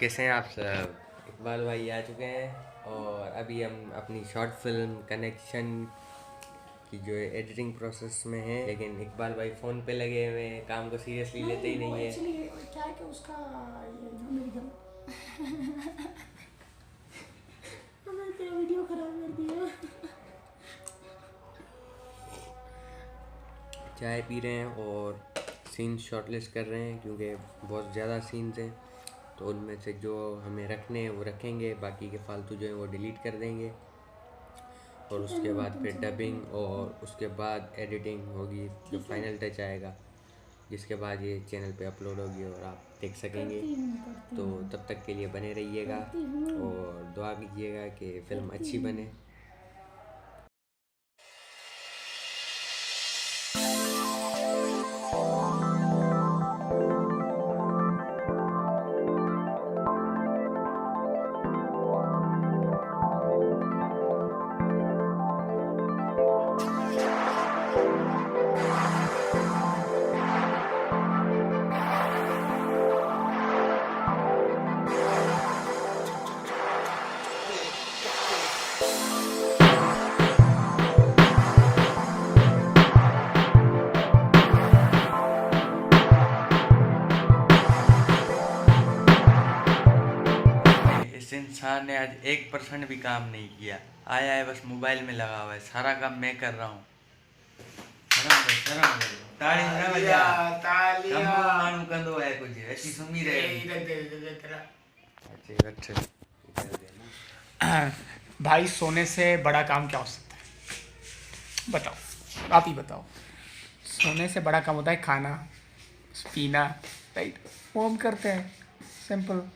कैसे हैं आप सब। इकबाल भाई आ चुके हैं और अभी हम अपनी शॉर्ट फिल्म कनेक्शन की जो एडिटिंग प्रोसेस में है, लेकिन इकबाल भाई फ़ोन पे लगे हुए हैं, काम को सीरियसली लेते ही नहीं है। एक्चुअली क्या है कि उसका ये जो मेरी गर्ल हमें तेरा वीडियो खराब कर दिया। चाय पी रहे हैं और सीन शॉर्टलिस्ट कर रहे हैं क्योंकि बहुत ज़्यादा सीन्स हैं, तो उनमें से जो हमें रखने हैं वो रखेंगे, बाकी के फालतू जो है वो डिलीट कर देंगे और उसके बाद फिर डबिंग और उसके बाद एडिटिंग होगी, जो फाइनल टच आएगा, जिसके बाद ये चैनल पे अपलोड होगी और आप देख सकेंगे। तो तब तक के लिए बने रहिएगा और दुआ कीजिएगा कि फ़िल्म अच्छी बने। इस इंसान ने आज 1% भी काम नहीं किया, आया है बस मोबाइल में लगा हुआ है, सारा काम मैं कर रहा हूँ। ताली ना बजा, कम मानू कंदो है कुछ ऐसी सुमी रहे। अच्छा भाई सोने से बड़ा काम क्या हो सकता है? बताओ, आप ही बताओ। सोने से बड़ा काम होता है खाना पीना, राइट? वो हम करते हैं, सिंपल।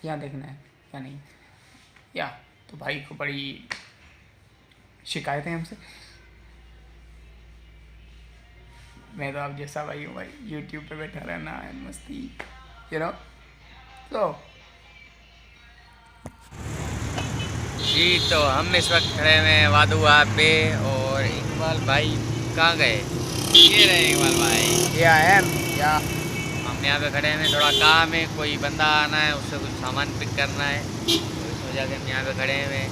यहाँ देखना है या नहीं? या तो भाई को बड़ी शिकायत है हमसे। मैं तो आप जैसा भाई हूँ भाई, यूट्यूब पे बैठा रहना है, मस्ती, यू नो। तो जी, तो हम इस वक्त खड़े हुए हैं वादुआ पे और इकबाल भाई कहाँ गए? ये रहे इकबाल भाई। ये आई एम या हम यहाँ पे खड़े हैं, थोड़ा काम है, कोई बंदा आना है, उससे कुछ सामान पिक करना है, तो इस वजह से हम यहाँ पे खड़े हुए हैं।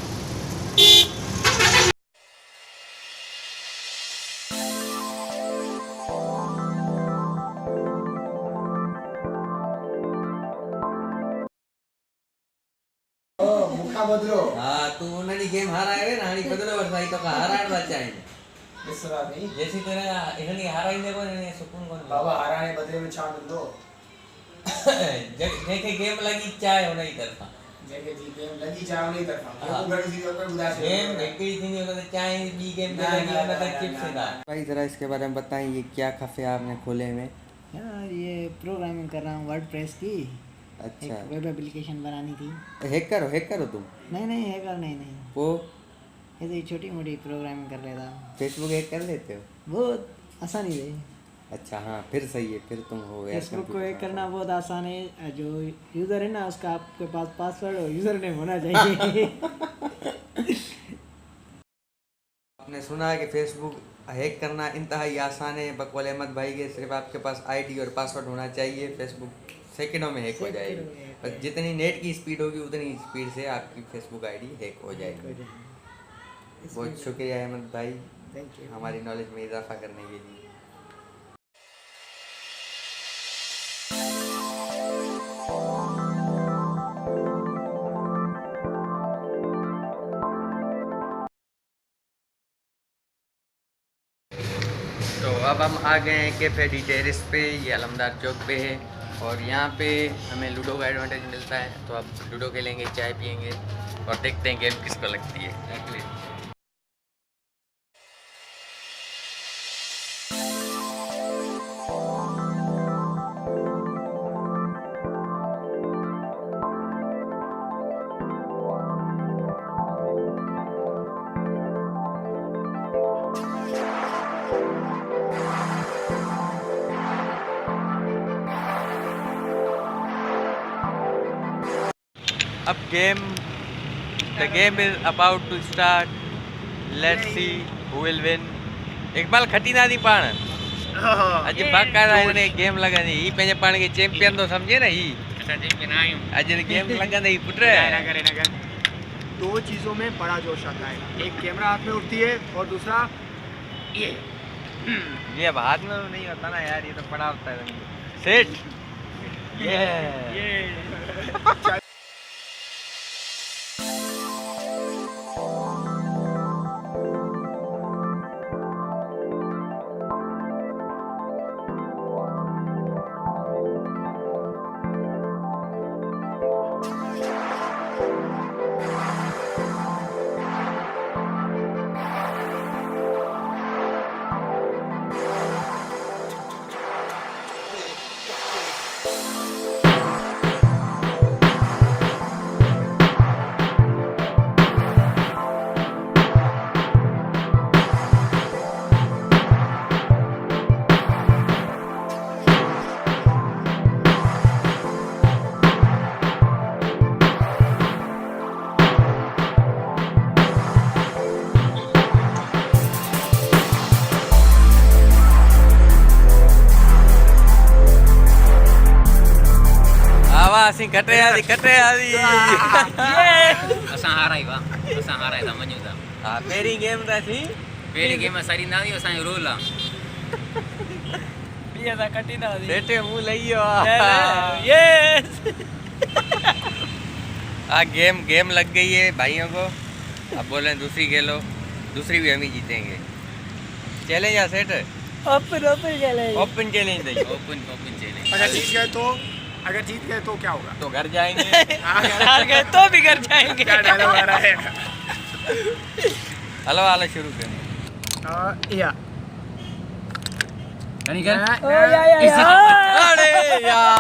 मुखा बदलो। हाँ, तू उन्होंने गेम हारा है ना, हानी बदलो वर्षाई तो का हाराण बच्चा है। इस तरह नहीं जैसी तरह इन्होंने हारा ही देखो, इन्होंने सुकून कौन बाबा हराने बदले में छान दो। देखे गेम लगी चाहे उन्हीं तरफा जगह जी गेम लगी जाओ नहीं तरफा हाँ। वो घड़ी सी ऊपर बुदा से गेम एक ही थी, नहीं चाहे बी गेम पे लगी ना तो चिप से था। भाई जरा इसके बारे में बताएं, ये क्या खफे आपने खोले में? यार ये प्रोग्रामिंग कर रहा हूँ वर्डप्रेस की। अच्छा, एक वेब एप्लीकेशन बनानी थी। हैक करो तुम? नहीं हैकर नहीं वो ऐसे ही छोटी मोटी प्रोग्रामिंग कर लेता हूँ। फेसबुक हैक कर लेते हो? बहुत आसानी है। अच्छा हाँ, फिर सही है, फिर तुम हो गया। फेसबुक को हैक करना बहुत आसान है। जो यूज़र है ना, उसका आपके पास पासवर्ड और यूज़र नेम होना चाहिए। आपने सुना है कि फेसबुक हैक करना इंतहाई आसान है, बकौल अहमद भाई के सिर्फ आपके पास आईडी और पासवर्ड होना चाहिए, फेसबुक सेकंडों में हैक हो जाएगी। बस जितनी नेट की स्पीड होगी उतनी स्पीड से आपकी फेसबुक आईडी हैक हो जाएगी। बहुत शुक्रिया अहमद भाई, थैंक यू। हमारी नॉलेज में इजाफा करने के लिए। तो अब हम आ गए हैं कैफ़े डी टेरिस पे, ये अलमदार चौक पे है और यहाँ पे हमें लूडो का एडवांटेज मिलता है, तो अब लूडो खेलेंगे, चाय पियेंगे और देखते हैं गेम किसको लगती है। अब the game is about to start. Let's see who will win. Iqbal खटी ना दी पाण अज बाकायदा इन्हें गेम लगानी ही पंहिंजे पाण खे चैंपियन तो समझे ना ही। अजल गेम लगन ही पुत्र दो चीज़ों में बड़ा जोश आता है, एक कैमरा हाथ में उठती है और दूसरा ये हाथ में नहीं होता ना यार, ये तो बड़ा होता है सेट ये असी कटे आदि असां हाराई वा असां हाराई था मञूं था हां पहिरीं गेम था थी पहिरीं गेम सारी ना हुई असांजो रोल आहे ये था कटी ना दी बेटे मुंह लइयो यस आ गेम लग गई है भाइयों को। अब बोले दूसरी खेलो, दूसरी भी हम ही जीतेंगे। चैलेंज या set open challenge open challenge दे ओपन चैलेंज। अगर जीत गए तो क्या होगा? तो घर जाएंगे हार गए तो भी घर जाएंगे। क्या डायलॉग आ रहा है? हलो हाल शुरू कर या कहीं कर ओ या अरे यार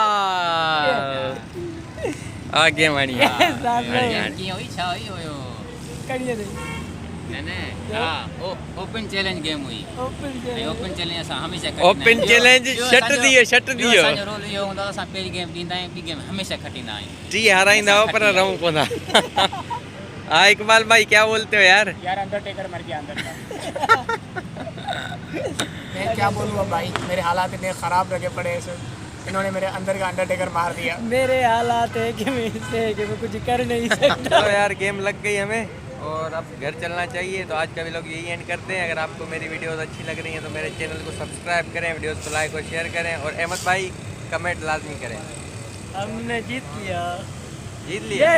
आ गेम आनी की होई छा होई होयो करिए ने हां ओपन चैलेंज गेम हुई। ओपन चैलेंज असां हमेशा ओपन चैलेंज शट दियो असांजो रोल इहो हूंदो असां पहिरीं गेम ॾींदा आहियूं, ॿी गेम हमेशा खटींदा आहियूं। टी हाराइंदा हो पर रहूं कोना। हाँ इकबाल भाई क्या बोलते हो यार? यार अंडरटेकर मर गया अंदर का। मैं क्या बोलूँ अब भाई, मेरे हालात इतने ख़राब लगे पड़े हैं, इन्होंने मेरे अंदर का अंडरटेकर मार दिया। मेरे हालात है कि मैं कुछ कर नहीं सकता। तो यार गेम लग गई हमें और अब घर चलना चाहिए। तो आज का भी लोग यही एंड करते हैं। अगर आपको मेरी वीडियोस अच्छी लग रही हैं तो मेरे चैनल को सब्सक्राइब करें, वीडियोस को लाइक और शेयर करें, और अहमद भाई कमेंट लाजमी करें। हमने जीत लिया। जीत लिया।